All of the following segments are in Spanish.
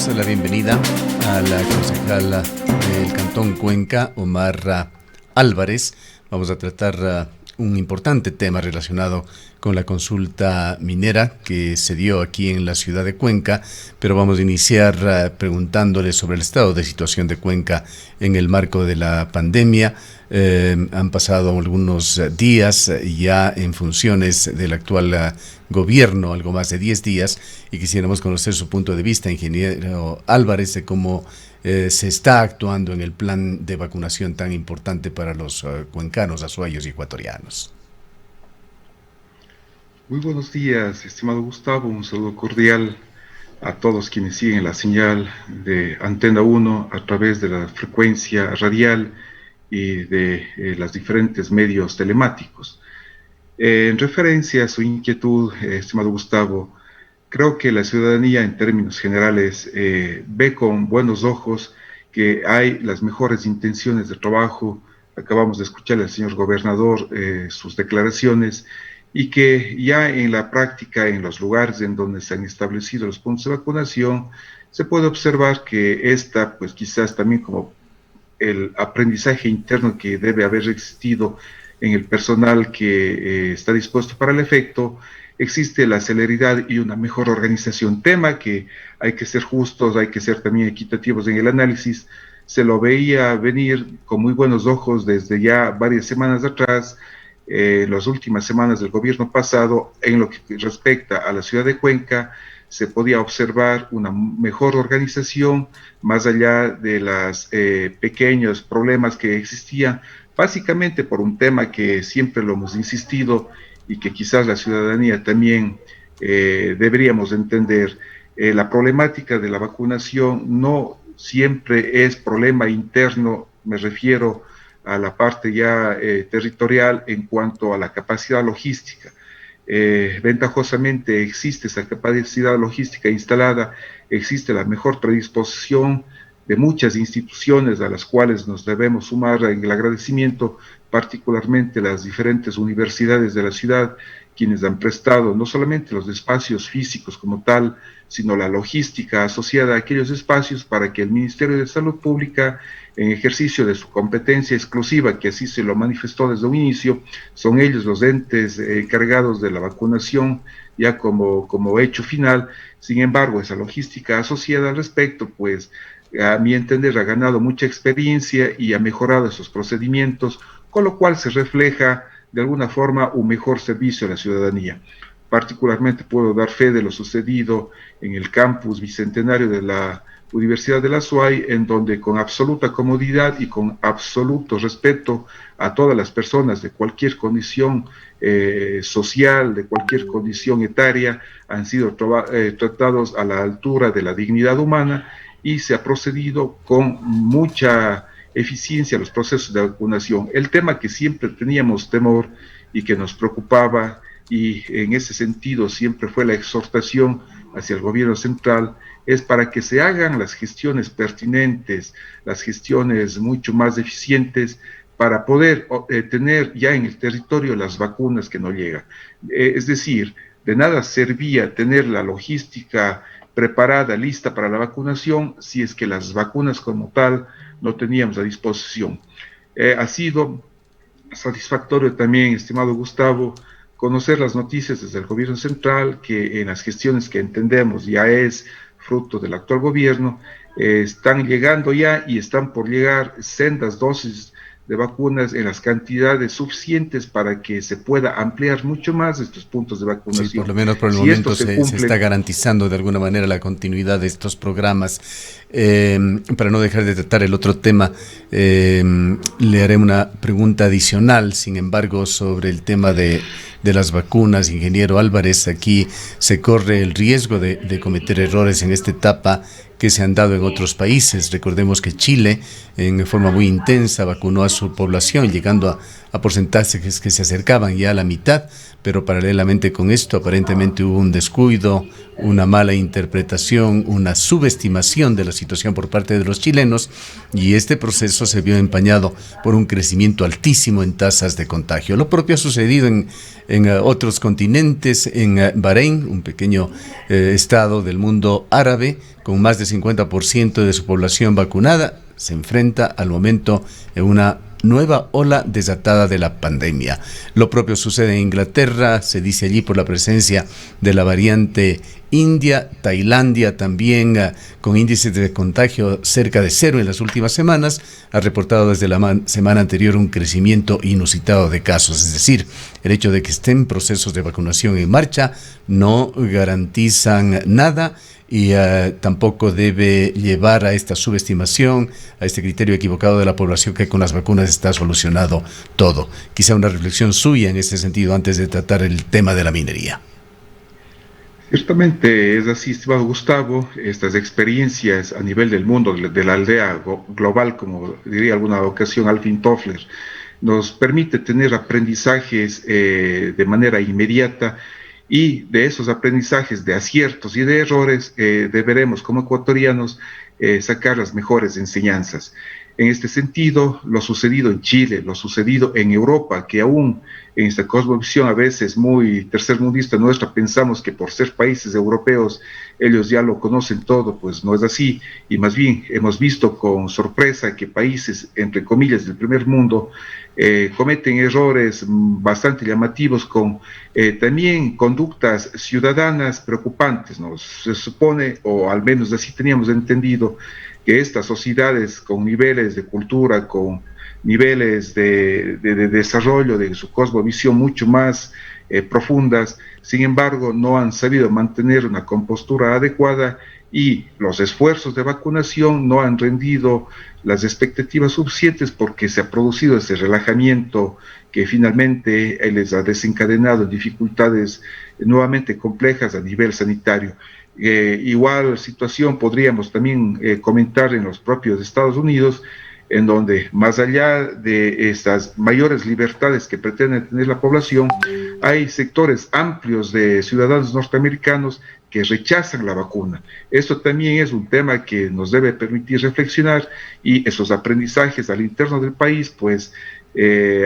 damos la bienvenida a la concejala del Cantón Cuenca, Omar Álvarez. Vamos a tratar un importante tema relacionado con la consulta minera que se dio aquí en la ciudad de Cuenca, pero vamos a iniciar preguntándole sobre el estado de situación de Cuenca en el marco de la pandemia. Han pasado algunos días ya en funciones del actual gobierno, algo más de 10 días, y quisiéramos conocer su punto de vista, ingeniero Álvarez, de cómo se está actuando en el plan de vacunación tan importante para los cuencanos, azuayos y ecuatorianos. Muy buenos días, estimado Gustavo. Un saludo cordial a todos quienes siguen la señal de Antena 1 a través de la frecuencia radial y de los diferentes medios telemáticos. En referencia a su inquietud, estimado Gustavo, creo que la ciudadanía en términos generales ve con buenos ojos que hay las mejores intenciones de trabajo. Acabamos de escuchar al señor gobernador sus declaraciones, y que ya en la práctica, en los lugares en donde se han establecido los puntos de vacunación, se puede observar que esta, pues quizás también como el aprendizaje interno que debe haber existido en el personal que está dispuesto para el efecto, existe la celeridad y una mejor organización. Tema que hay que ser justos, hay que ser también equitativos en el análisis. Se lo veía venir con muy buenos ojos desde ya varias semanas atrás, las últimas semanas del gobierno pasado. En lo que respecta a la ciudad de Cuenca, se podía observar una mejor organización, más allá de los pequeños problemas que existían, básicamente por un tema que siempre lo hemos insistido y que quizás la ciudadanía también deberíamos entender. La problemática de la vacunación no siempre es problema interno, me refiero a la parte ya territorial en cuanto a la capacidad logística. Ventajosamente existe esa capacidad logística instalada, existe la mejor predisposición de muchas instituciones a las cuales nos debemos sumar en el agradecimiento, particularmente las diferentes universidades de la ciudad, quienes han prestado no solamente los espacios físicos como tal, sino la logística asociada a aquellos espacios para que el Ministerio de Salud Pública, en ejercicio de su competencia exclusiva, que así se lo manifestó desde un inicio, son ellos los entes encargados de la vacunación ya como hecho final. Sin embargo, esa logística asociada al respecto, pues a mi entender ha ganado mucha experiencia y ha mejorado esos procedimientos, con lo cual se refleja de alguna forma un mejor servicio a la ciudadanía. Particularmente puedo dar fe de lo sucedido en el campus bicentenario de la Universidad de la SUAY, en donde con absoluta comodidad y con absoluto respeto a todas las personas de cualquier condición social, de cualquier condición etaria, han sido tratados a la altura de la dignidad humana, y se ha procedido con mucha eficiencia a los procesos de vacunación. El tema que siempre teníamos temor y que nos preocupaba, y en ese sentido siempre fue la exhortación hacia el gobierno central, es para que se hagan las gestiones pertinentes, las gestiones mucho más eficientes, para poder tener ya en el territorio las vacunas que no llegan. Es decir, de nada servía tener la logística preparada, lista para la vacunación, si es que las vacunas como tal no teníamos a disposición. Ha sido satisfactorio también, estimado Gustavo, conocer las noticias desde el gobierno central, que en las gestiones que entendemos ya es fruto del actual gobierno, están llegando ya y están por llegar sendas dosis de vacunas en las cantidades suficientes para que se pueda ampliar mucho más estos puntos de vacunación. Sí, por lo menos por el momento se está garantizando de alguna manera la continuidad de estos programas. Para no dejar de tratar el otro tema, le haré una pregunta adicional, sin embargo, sobre el tema de las vacunas. Ingeniero Álvarez, aquí se corre el riesgo de cometer errores en esta etapa que se han dado en otros países. Recordemos que Chile, en forma muy intensa, vacunó a su población, llegando a porcentajes que se acercaban ya a la mitad, pero paralelamente con esto aparentemente hubo un descuido, una mala interpretación, una subestimación de la situación por parte de los chilenos, y este proceso se vio empañado por un crecimiento altísimo en tasas de contagio. Lo propio ha sucedido en otros continentes, en Bahrein, un pequeño estado del mundo árabe, con más de 50% de su población vacunada, se enfrenta al momento en una nueva ola desatada de la pandemia. Lo propio sucede en Inglaterra, se dice allí por la presencia de la variante India. Tailandia también, con índices de contagio cerca de cero en las últimas semanas, ha reportado desde la semana anterior un crecimiento inusitado de casos. Es decir, el hecho de que estén procesos de vacunación en marcha no garantizan nada, y tampoco debe llevar a esta subestimación, a este criterio equivocado de la población que con las vacunas está solucionado todo. Quizá una reflexión suya en este sentido antes de tratar el tema de la minería. Ciertamente es así, estimado Gustavo. Estas experiencias a nivel del mundo, de la aldea global, como diría alguna ocasión Alvin Toffler, nos permite tener aprendizajes de manera inmediata, y de esos aprendizajes, de aciertos y de errores, deberemos como ecuatorianos sacar las mejores enseñanzas. En este sentido, lo sucedido en Chile, lo sucedido en Europa, que aún en esta cosmovisión a veces muy tercermundista nuestra pensamos que por ser países europeos ellos ya lo conocen todo, pues no es así, y más bien hemos visto con sorpresa que países, entre comillas, del primer mundo cometen errores bastante llamativos, con también conductas ciudadanas preocupantes, ¿no? Se supone, o al menos así teníamos entendido, que estas sociedades con niveles de cultura, con niveles de desarrollo de su cosmovisión mucho más profundas, sin embargo, no han sabido mantener una compostura adecuada, y los esfuerzos de vacunación no han rendido las expectativas suficientes, porque se ha producido ese relajamiento que finalmente les ha desencadenado dificultades nuevamente complejas a nivel sanitario. Igual situación podríamos también comentar en los propios Estados Unidos, en donde más allá de estas mayores libertades que pretende tener la población, hay sectores amplios de ciudadanos norteamericanos que rechazan la vacuna. Esto también es un tema que nos debe permitir reflexionar, y esos aprendizajes al interno del país, pues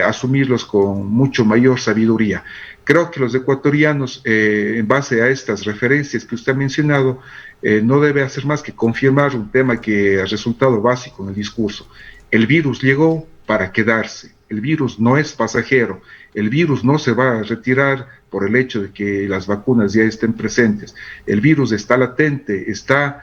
asumirlos con mucho mayor sabiduría. Creo que los ecuatorianos, en base a estas referencias que usted ha mencionado, no debe hacer más que confirmar un tema que ha resultado básico en el discurso. El virus llegó para quedarse, el virus no es pasajero, el virus no se va a retirar por el hecho de que las vacunas ya estén presentes. El virus está latente, está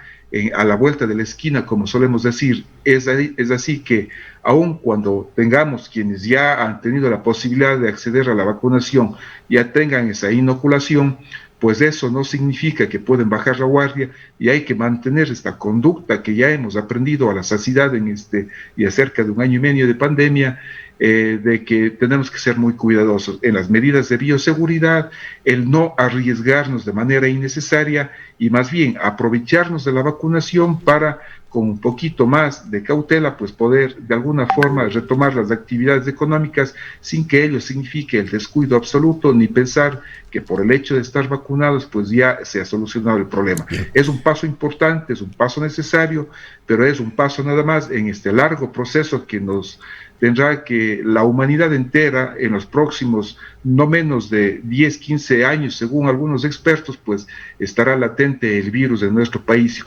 a la vuelta de la esquina, como solemos decir. Es así que aun cuando tengamos quienes ya han tenido la posibilidad de acceder a la vacunación, ya tengan esa inoculación, pues eso no significa que pueden bajar la guardia, y hay que mantener esta conducta que ya hemos aprendido a la saciedad en y acerca de un año y medio de pandemia, de que tenemos que ser muy cuidadosos en las medidas de bioseguridad, el no arriesgarnos de manera innecesaria, y más bien aprovecharnos de la vacunación para, con un poquito más de cautela, pues poder de alguna forma retomar las actividades económicas, sin que ello signifique el descuido absoluto, ni pensar que por el hecho de estar vacunados pues ya se ha solucionado el problema. Es un paso importante, es un paso necesario, pero es un paso nada más en este largo proceso que nos tendrá que la humanidad entera en los próximos no menos de 10, 15 años, según algunos expertos, pues estará latente el virus en nuestro país,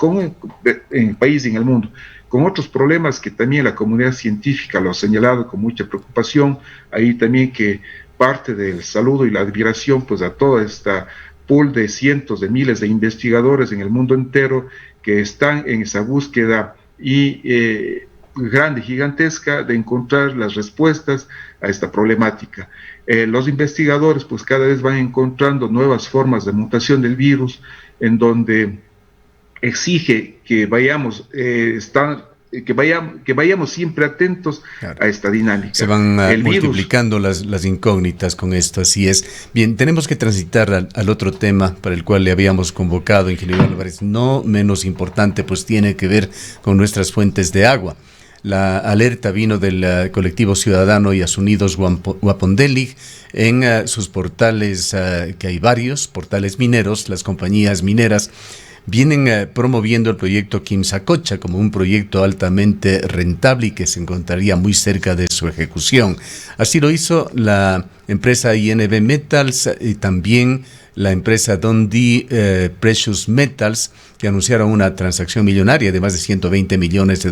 en el país y en el mundo, con otros problemas que también la comunidad científica lo ha señalado con mucha preocupación. Ahí también que parte del saludo y la admiración pues a toda esta pool de cientos de miles de investigadores en el mundo entero que están en esa búsqueda y grande, gigantesca, de encontrar las respuestas a esta problemática. Los investigadores pues cada vez van encontrando nuevas formas de mutación del virus, en donde exige que vayamos siempre atentos, claro, a esta dinámica. Se van multiplicando las incógnitas con esto, así es. Bien, tenemos que transitar al otro tema para el cual le habíamos convocado, ingeniero Álvarez, no menos importante, pues tiene que ver con nuestras fuentes de agua. La alerta vino del colectivo ciudadano Yas Unidos Huapondelig en sus portales, que hay varios portales mineros. Las compañías mineras vienen promoviendo el proyecto Quimsacocha como un proyecto altamente rentable y que se encontraría muy cerca de su ejecución. Así lo hizo la empresa INV Metals y también la empresa Dundee Precious Metals, que anunciaron una transacción millonaria de más de $120 millones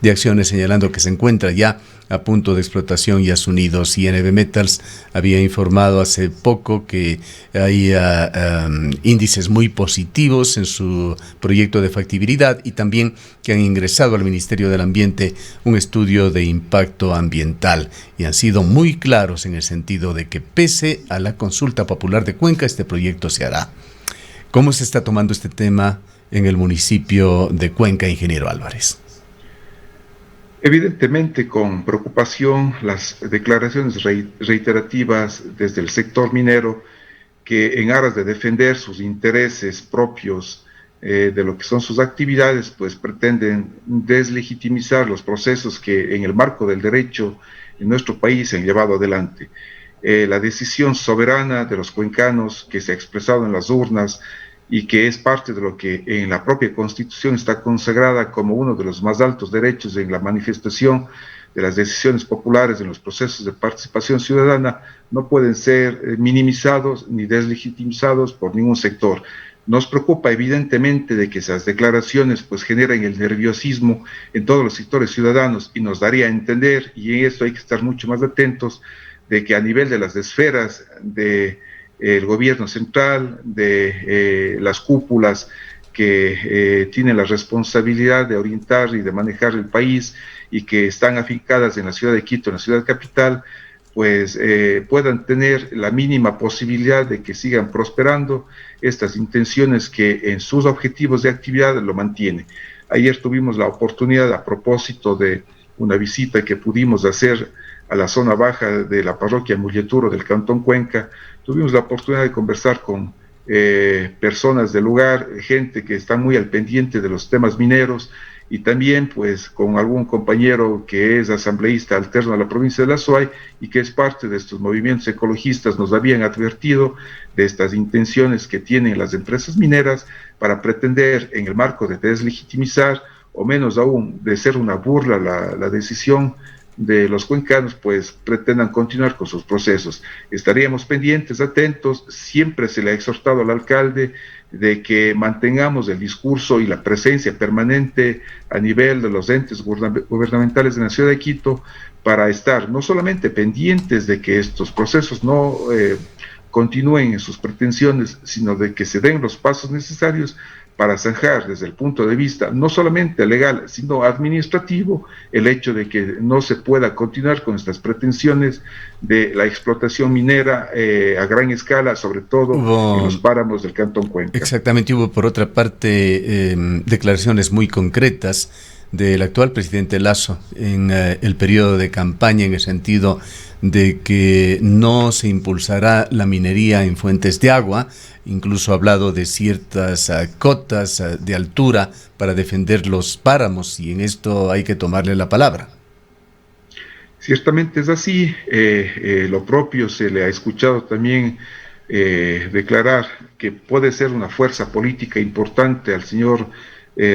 de acciones, señalando que se encuentra ya a punto de explotación Yas Unidos. INV Metals había informado hace poco que hay índices muy positivos en su proyecto de factibilidad y también que han ingresado al Ministerio del Ambiente un estudio de impacto ambiental y han sido muy claros en el sentido de que pese a la consulta popular de Cuenca, este proyecto se hará. ¿Cómo se está tomando este tema en el municipio de Cuenca, ingeniero Álvarez? Evidentemente, con preocupación, las declaraciones reiterativas desde el sector minero que en aras de defender sus intereses propios de lo que son sus actividades, pues pretenden deslegitimizar los procesos que en el marco del derecho en nuestro país se han llevado adelante. La decisión soberana de los cuencanos que se ha expresado en las urnas y que es parte de lo que en la propia Constitución está consagrada como uno de los más altos derechos en la manifestación de las decisiones populares en los procesos de participación ciudadana, no pueden ser minimizados ni deslegitimizados por ningún sector. Nos preocupa evidentemente de que esas declaraciones pues generen el nerviosismo en todos los sectores ciudadanos y nos daría a entender, y en esto hay que estar mucho más atentos, de que a nivel de las esferas del gobierno central, de las cúpulas que tienen la responsabilidad de orientar y de manejar el país y que están afincadas en la ciudad de Quito, en la ciudad capital, pues puedan tener la mínima posibilidad de que sigan prosperando estas intenciones que en sus objetivos de actividad lo mantienen. Ayer tuvimos la oportunidad, a propósito de una visita que pudimos hacer a la zona baja de la parroquia Mulleturo del Cantón Cuenca, tuvimos la oportunidad de conversar con personas del lugar, gente que está muy al pendiente de los temas mineros, y también pues con algún compañero que es asambleísta alterno a la provincia de la Azuay y que es parte de estos movimientos ecologistas. Nos habían advertido de estas intenciones que tienen las empresas mineras para pretender en el marco de deslegitimizar o menos aún de ser una burla la decisión de los cuencanos, pues pretendan continuar con sus procesos. Estaríamos pendientes, atentos. Siempre se le ha exhortado al alcalde de que mantengamos el discurso y la presencia permanente a nivel de los entes gubernamentales de la ciudad de Quito para estar no solamente pendientes de que estos procesos no continúen en sus pretensiones, sino de que se den los pasos necesarios para zanjar desde el punto de vista no solamente legal, sino administrativo, el hecho de que no se pueda continuar con estas pretensiones de la explotación minera a gran escala, sobre todo en los páramos del Cantón Cuenca. Exactamente, hubo por otra parte declaraciones muy concretas del actual presidente Lasso en el periodo de campaña, en el sentido de que no se impulsará la minería en fuentes de agua. Incluso ha hablado de ciertas cotas de altura para defender los páramos, y en esto hay que tomarle la palabra. Ciertamente es así. Lo propio se le ha escuchado también declarar que puede ser una fuerza política importante al señor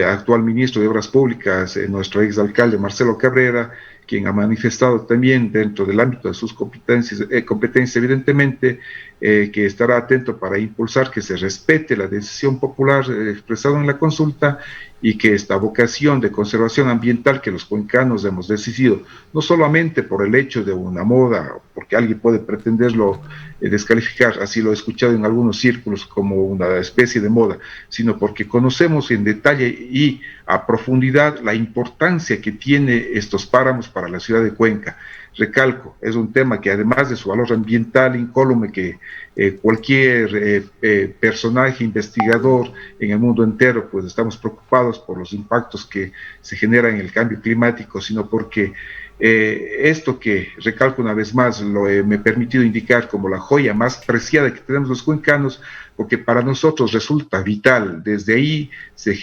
actual ministro de Obras Públicas, nuestro exalcalde Marcelo Cabrera, quien ha manifestado también dentro del ámbito de sus competencias evidentemente, que estará atento para impulsar que se respete la decisión popular expresada en la consulta y que esta vocación de conservación ambiental que los cuencanos hemos decidido, no solamente por el hecho de una moda, porque alguien puede pretenderlo descalificar, así lo he escuchado en algunos círculos como una especie de moda, sino porque conocemos en detalle y a profundidad la importancia que tiene estos páramos para la ciudad de Cuenca. Recalco, es un tema que además de su valor ambiental incólume, que cualquier personaje investigador en el mundo entero, pues estamos preocupados por los impactos que se generan en el cambio climático, sino porque Esto que recalco una vez más, me he permitido indicar como la joya más preciada que tenemos los cuencanos, porque para nosotros resulta vital. Desde ahí se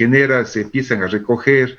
empiezan a recoger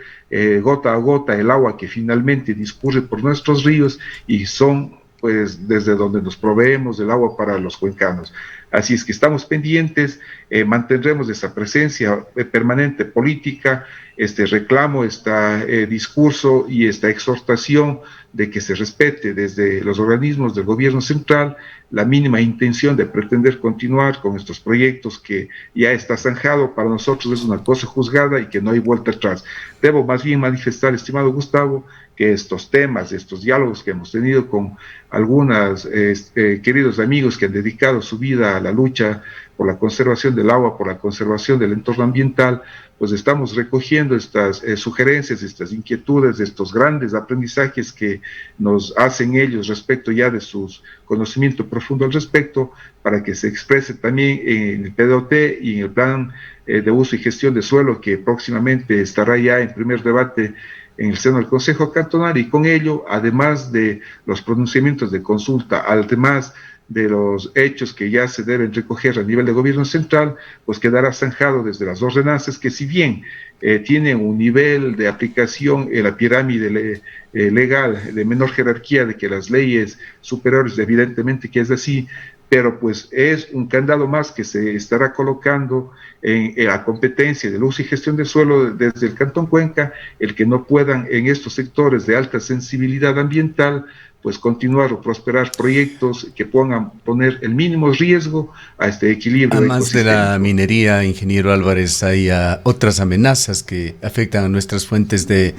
gota a gota el agua que finalmente discurre por nuestros ríos y son pues desde donde nos proveemos del agua para los cuencanos. Así es que estamos pendientes, mantendremos esa presencia permanente política, este reclamo, este discurso y esta exhortación de que se respete desde los organismos del gobierno central la mínima intención de pretender continuar con estos proyectos que ya está zanjado. Para nosotros es una cosa juzgada y que no hay vuelta atrás. Debo más bien manifestar, estimado Gustavo, que estos temas, estos diálogos que hemos tenido con algunos queridos amigos que han dedicado su vida a la lucha por la conservación del agua, por la conservación del entorno ambiental, pues estamos recogiendo estas sugerencias, estas inquietudes, estos grandes aprendizajes que nos hacen ellos respecto ya de su conocimiento profundo al respecto, para que se exprese también en el PDOT y en el plan de uso y gestión de suelo, que próximamente estará ya en primer debate en el seno del Consejo Cantonal, y con ello, además de los pronunciamientos de consulta, además de los hechos que ya se deben recoger a nivel de gobierno central, pues quedará zanjado desde las ordenanzas que, si bien tienen un nivel de aplicación en la pirámide legal de menor jerarquía de que las leyes superiores, evidentemente que es así, pero pues es un candado más que se estará colocando en la competencia del uso y gestión del suelo desde el Cantón Cuenca, el que no puedan en estos sectores de alta sensibilidad ambiental pues continuar o prosperar proyectos que pongan poner el mínimo riesgo a este equilibrio Además de ecosistémico. la minería, ingeniero Álvarez, hay otras amenazas que afectan a nuestras fuentes de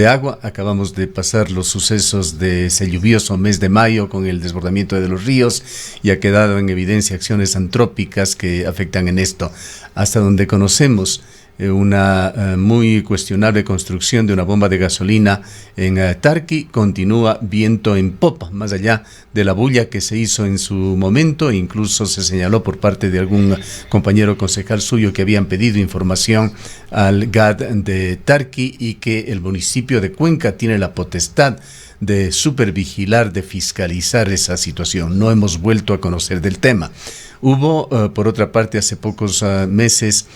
agua. Acabamos de pasar los sucesos de ese lluvioso mes de mayo con el desbordamiento de los ríos y ha quedado en evidencia acciones antrópicas que afectan en esto. Hasta donde conocemos, una muy cuestionable construcción de una bomba de gasolina en Tarqui continúa viento en popa, más allá de la bulla que se hizo en su momento. Incluso se señaló por parte de algún compañero concejal suyo que habían pedido información al GAD de Tarqui y que el municipio de Cuenca tiene la potestad de supervigilar, de fiscalizar esa situación. No hemos vuelto a conocer del tema. Hubo, por otra parte, hace pocos meses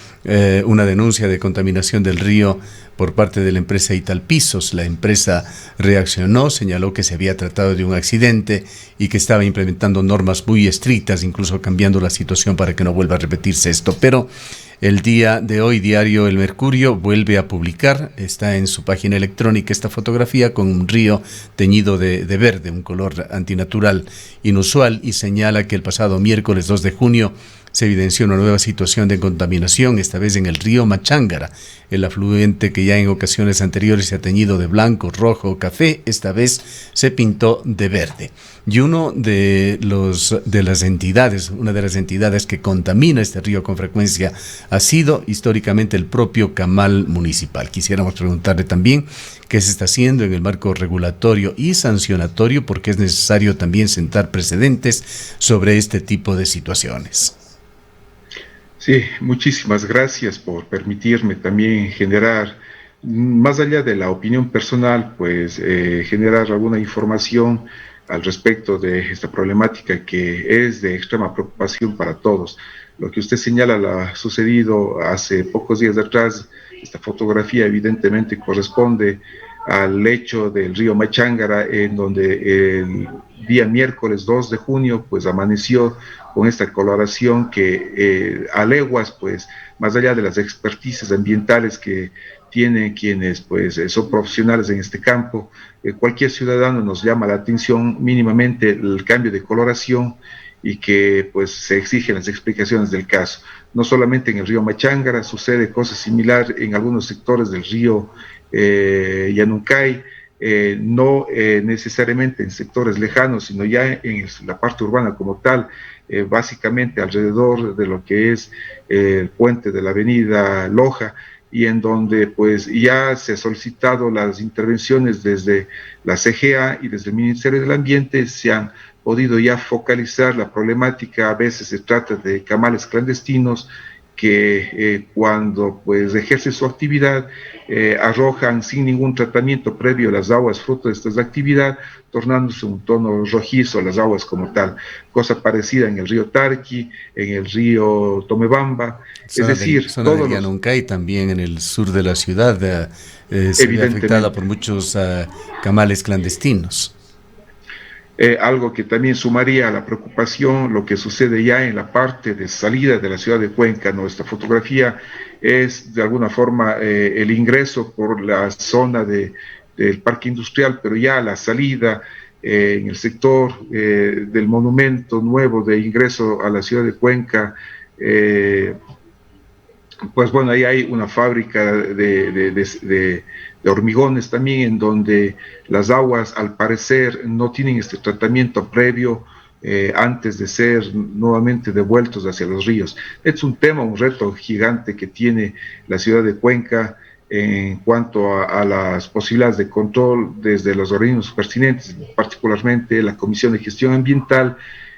una denuncia de contaminación del río por parte de la empresa Italpisos. La empresa reaccionó, señaló que se había tratado de un accidente y que estaba implementando normas muy estrictas, incluso cambiando la situación para que no vuelva a repetirse esto. Pero el día de hoy, diario El Mercurio vuelve a publicar, está en su página electrónica, esta fotografía con un río teñido de verde, un color antinatural inusual, y señala que el pasado miércoles 2 de junio se evidenció una nueva situación de contaminación, esta vez en el río Machángara, el afluente que ya en ocasiones anteriores se ha teñido de blanco, rojo, café, esta vez se pintó de verde. Y una de las entidades que contamina este río con frecuencia ha sido históricamente el propio Camal municipal. Quisiéramos preguntarle también qué se está haciendo en el marco regulatorio y sancionatorio, porque es necesario también sentar precedentes sobre este tipo de situaciones. Sí, muchísimas gracias por permitirme también generar, más allá de la opinión personal, pues generar alguna información al respecto de esta problemática que es de extrema preocupación para todos. Lo que usted señala lo ha sucedido hace pocos días atrás. Esta fotografía evidentemente corresponde al lecho del río Machángara, en donde el día miércoles 2 de junio pues amaneció con esta coloración que a leguas, pues más allá de las expertices ambientales que tienen quienes pues son profesionales en este campo, cualquier ciudadano nos llama la atención mínimamente el cambio de coloración y que pues se exigen las explicaciones del caso. No solamente en el río Machángara, sucede cosas similares en algunos sectores del río Yanuncay, no necesariamente en sectores lejanos, sino ya en la parte urbana como tal, básicamente alrededor de lo que es el puente de la avenida Loja, y en donde pues ya se ha solicitado las intervenciones desde la CGA y desde el Ministerio del Ambiente. Se han podido ya focalizar la problemática. A veces se trata de camales clandestinos que cuando pues ejerce su actividad arrojan sin ningún tratamiento previo las aguas fruto de esta actividad, tornándose un tono rojizo las aguas como tal, cosa parecida en el río Tarqui, en el río Tomebamba, es decir, Zona del todos los, Llanuncay, también en el sur de la ciudad, se ve afectada por evidentemente. muchos camales clandestinos. Algo que también sumaría a la preocupación lo que sucede ya en la parte de salida de la ciudad de Cuenca. Nuestra fotografía es de alguna forma el ingreso por la zona del parque industrial, pero ya la salida en el sector del monumento nuevo de ingreso a la ciudad de Cuenca. Pues bueno, ahí hay una fábrica de hormigones también, en donde las aguas al parecer no tienen este tratamiento previo antes de ser nuevamente devueltos hacia los ríos. Es un tema, un reto gigante que tiene la ciudad de Cuenca en cuanto a las posibilidades de control desde los organismos pertinentes, particularmente la Comisión de Gestión Ambiental,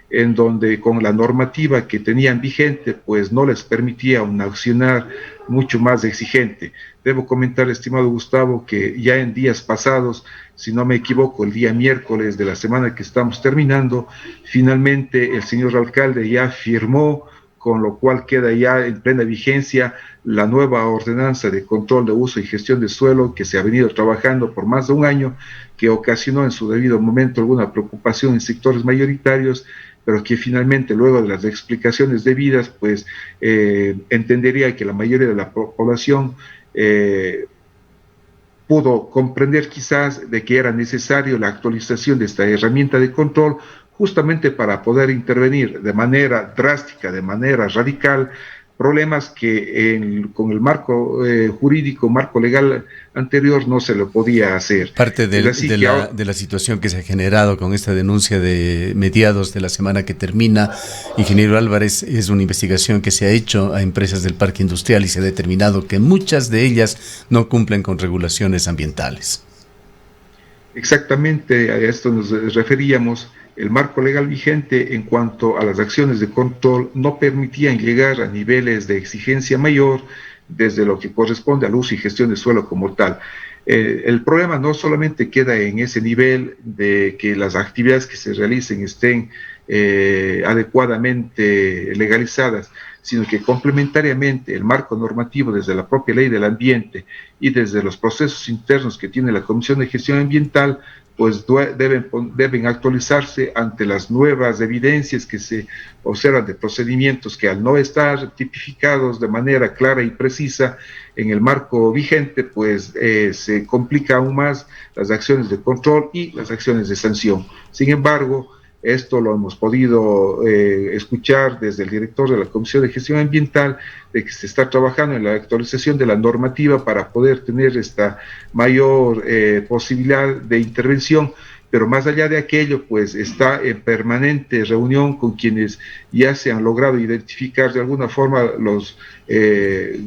en donde con la normativa que tenían vigente, pues no les permitía un accionar mucho más exigente. Debo comentar, estimado Gustavo, que ya en días pasados, si no me equivoco, el día miércoles de la semana que estamos terminando, finalmente el señor alcalde ya firmó, con lo cual queda ya en plena vigencia la nueva ordenanza de control de uso y gestión de suelo que se ha venido trabajando por más de un año, que ocasionó en su debido momento alguna preocupación en sectores mayoritarios, pero que finalmente luego de las explicaciones debidas, pues entendería que la mayoría de la población pudo comprender quizás de que era necesario la actualización de esta herramienta de control justamente para poder intervenir de manera drástica, de manera radical, problemas que con el marco jurídico, marco legal anterior no se lo podía hacer. Parte Es así que ahora, de la situación que se ha generado con esta denuncia de mediados de la semana que termina, ingeniero Álvarez, es una investigación que se ha hecho a empresas del parque industrial y se ha determinado que muchas de ellas no cumplen con regulaciones ambientales. exactamente a esto nos referíamos. El marco legal vigente en cuanto a las acciones de control no permitían llegar a niveles de exigencia mayor desde lo que corresponde al uso y gestión de suelo como tal. El problema no solamente queda en ese nivel de que las actividades que se realicen estén adecuadamente legalizadas, sino que complementariamente el marco normativo desde la propia ley del ambiente y desde los procesos internos que tiene la Comisión de Gestión Ambiental, pues deben actualizarse ante las nuevas evidencias que se observan de procedimientos que al no estar tipificados de manera clara y precisa en el marco vigente, pues se complica aún más las acciones de control y las acciones de sanción. Sin embargo, esto lo hemos podido escuchar desde el director de la Comisión de Gestión Ambiental, de que se está trabajando en la actualización de la normativa para poder tener esta mayor posibilidad de intervención, pero más allá de aquello, pues está en permanente reunión con quienes ya se han logrado identificar de alguna forma los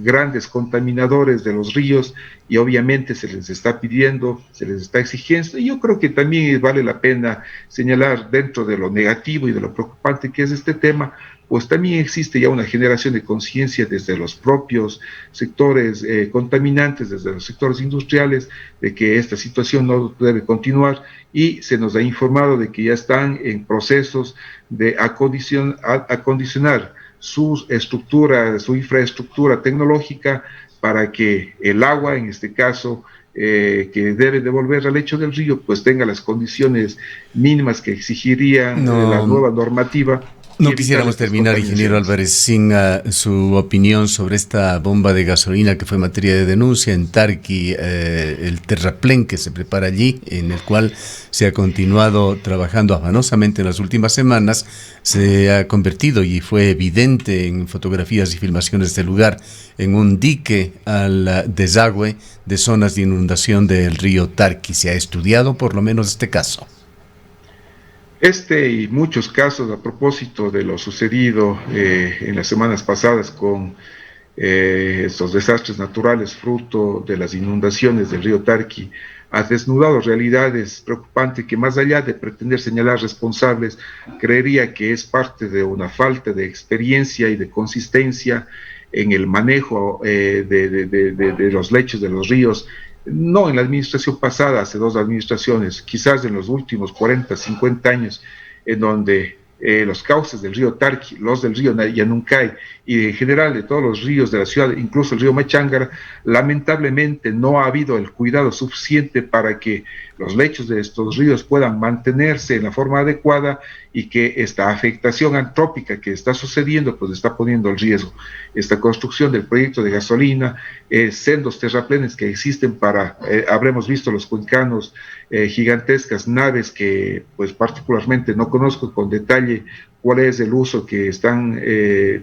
grandes contaminadores de los ríos, y obviamente se les está pidiendo, se les está exigiendo, y yo creo que también vale la pena señalar dentro de lo negativo y de lo preocupante que es este tema, pues también existe ya una generación de conciencia desde los propios sectores contaminantes, desde los sectores industriales, de que esta situación no debe continuar, y se nos ha informado de que ya están en procesos de acondicionar su estructura, su infraestructura tecnológica para que el agua, en este caso, que debe devolver al lecho del río, pues tenga las condiciones mínimas que exigiría la No, nueva normativa y no evitar quisiéramos estas terminar, ingeniero contaminaciones. Álvarez, sin su opinión sobre esta bomba de gasolina que fue materia de denuncia en Tarqui, el terraplén que se prepara allí, en el cual se ha continuado trabajando afanosamente en las últimas semanas, se ha convertido, y fue evidente en fotografías y filmaciones del lugar, en un dique al desagüe de zonas de inundación del río Tarqui. ¿Se ha estudiado por lo menos este caso? Este y muchos casos a propósito de lo sucedido en las semanas pasadas con estos desastres naturales fruto de las inundaciones del río Tarqui ha desnudado realidades preocupantes que, más allá de pretender señalar responsables, creería que es parte de una falta de experiencia y de consistencia en el manejo de los lechos de los ríos, no en la administración pasada, hace 2 administraciones, quizás en los últimos 40, 50 años, en donde los cauces del río Tarqui, los del río Yanuncay y en general de todos los ríos de la ciudad, incluso el río Machangara, lamentablemente no ha habido el cuidado suficiente para que los lechos de estos ríos puedan mantenerse en la forma adecuada y que esta afectación antrópica que está sucediendo pues está poniendo en riesgo. Esta construcción del proyecto de gasolina, sendos terraplenes que existen para, habremos visto los cuencanos, gigantescas naves que pues particularmente no conozco con detalle cuál es el uso que están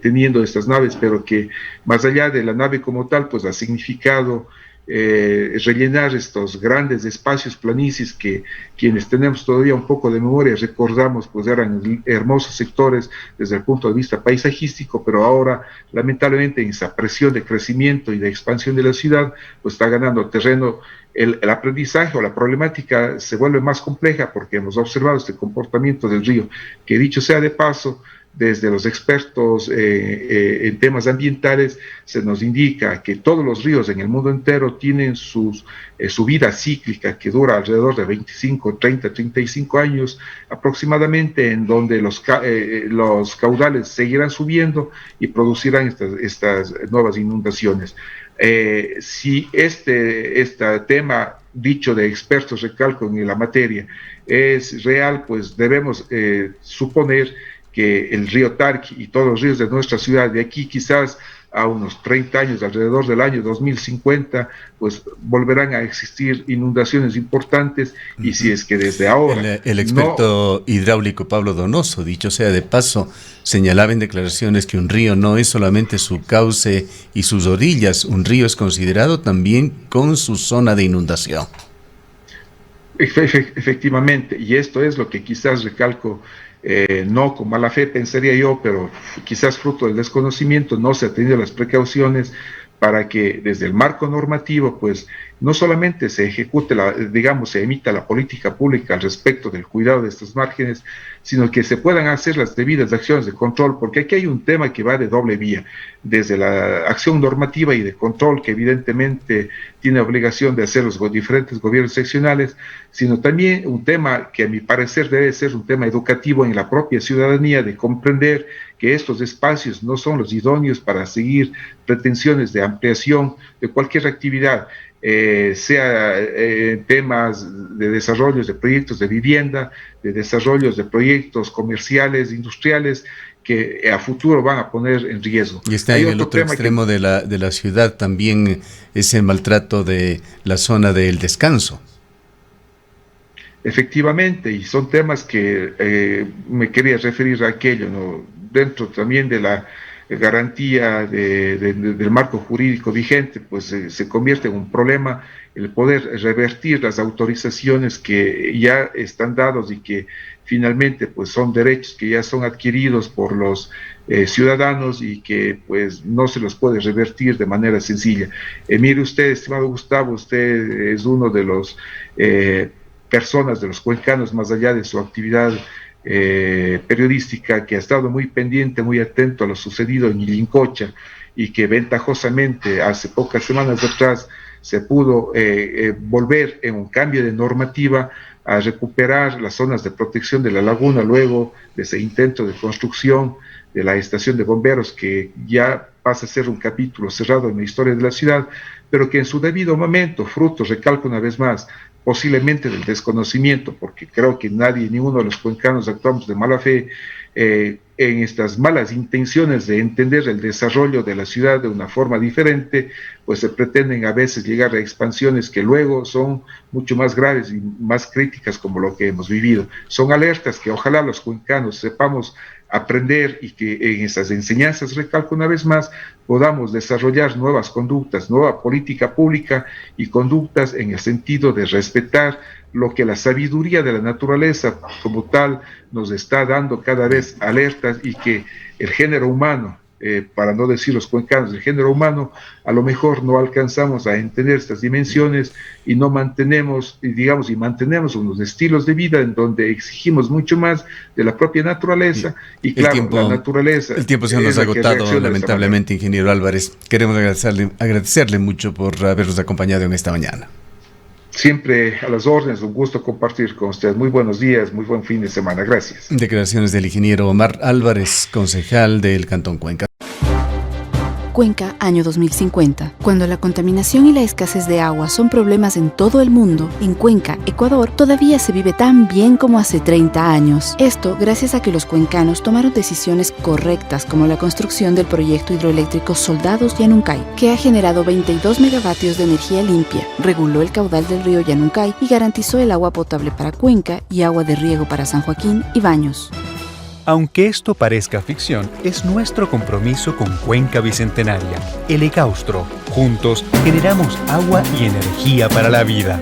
teniendo estas naves, pero que más allá de la nave como tal, pues ha significado rellenar estos grandes espacios planicies que quienes tenemos todavía un poco de memoria recordamos, pues eran hermosos sectores desde el punto de vista paisajístico, pero ahora lamentablemente en esa presión de crecimiento y de expansión de la ciudad, pues está ganando terreno. El aprendizaje o la problemática se vuelve más compleja porque hemos observado este comportamiento del río, que dicho sea de paso, desde los expertos en temas ambientales se nos indica que todos los ríos en el mundo entero tienen su vida cíclica que dura alrededor de 25, 30, 35 años aproximadamente, en donde los caudales seguirán subiendo y producirán estas nuevas inundaciones. Si este tema dicho de expertos, recalco en la materia, es real, pues debemos suponer que el río Tarqui y todos los ríos de nuestra ciudad, de aquí quizás a unos 30 años, alrededor del año 2050, pues volverán a existir inundaciones importantes, y si es que desde ahora... El experto hidráulico Pablo Donoso, dicho sea de paso, señalaba en declaraciones que un río no es solamente su cauce y sus orillas, un río es considerado también con su zona de inundación. Efectivamente, y esto es lo que quizás recalco, no con mala fe pensaría yo, pero quizás fruto del desconocimiento no se han tenido las precauciones para que desde el marco normativo pues no solamente se ejecute, se emita la política pública al respecto del cuidado de estos márgenes, sino que se puedan hacer las debidas acciones de control, porque aquí hay un tema que va de doble vía, desde la acción normativa y de control que evidentemente tiene obligación de hacer los diferentes gobiernos seccionales, sino también un tema que a mi parecer debe ser un tema educativo en la propia ciudadanía, de comprender que estos espacios no son los idóneos para seguir pretensiones de ampliación de cualquier actividad, sea temas de desarrollos de proyectos de vivienda, de desarrollos de proyectos comerciales, industriales, que a futuro van a poner en riesgo. Y está en el otro extremo de la ciudad también ese maltrato de la zona del descanso. Efectivamente, y son temas que me quería referir a aquello, ¿no? Dentro también de la garantía del marco jurídico vigente, pues se convierte en un problema el poder revertir las autorizaciones que ya están dados y que finalmente pues son derechos que ya son adquiridos por los ciudadanos y que pues no se los puede revertir de manera sencilla. Mire usted, estimado Gustavo, usted es uno de los personas, de los cuencanos, más allá de su actividad periodística, que ha estado muy pendiente, muy atento a lo sucedido en Ilincocha, y que ventajosamente hace pocas semanas atrás se pudo volver en un cambio de normativa a recuperar las zonas de protección de la laguna luego de ese intento de construcción de la estación de bomberos, que ya pasa a ser un capítulo cerrado en la historia de la ciudad, pero que en su debido momento, fruto, recalco una vez más, posiblemente del desconocimiento, porque creo que nadie, ninguno de los cuencanos actuamos de mala fe, en estas malas intenciones de entender el desarrollo de la ciudad de una forma diferente, pues se pretenden a veces llegar a expansiones que luego son mucho más graves y más críticas, como lo que hemos vivido. Son alertas que ojalá los cuencanos sepamos aprender, y que en esas enseñanzas, recalco una vez más, podamos desarrollar nuevas conductas, nueva política pública y conductas en el sentido de respetar lo que la sabiduría de la naturaleza como tal nos está dando cada vez alertas, y que el género humano, para no decir los cuencanos del género humano, a lo mejor no alcanzamos a entender estas dimensiones y no mantenemos, y mantenemos unos estilos de vida en donde exigimos mucho más de la propia naturaleza, y claro, la naturaleza... El tiempo se nos ha agotado, lamentablemente, ingeniero Álvarez. Queremos agradecerle mucho por habernos acompañado en esta mañana. Siempre a las órdenes, un gusto compartir con ustedes. Muy buenos días, muy buen fin de semana. Gracias. Declaraciones del ingeniero Omar Álvarez, concejal del Cantón Cuenca. Cuenca, año 2050. Cuando la contaminación y la escasez de agua son problemas en todo el mundo, en Cuenca, Ecuador, todavía se vive tan bien como hace 30 años. Esto gracias a que los cuencanos tomaron decisiones correctas, como la construcción del proyecto hidroeléctrico Soldados Yanuncay, que ha generado 22 megavatios de energía limpia, reguló el caudal del río Yanuncay y garantizó el agua potable para Cuenca y agua de riego para San Joaquín y Baños. Aunque esto parezca ficción, es nuestro compromiso con Cuenca Bicentenaria, el Ecaustro. Juntos generamos agua y energía para la vida.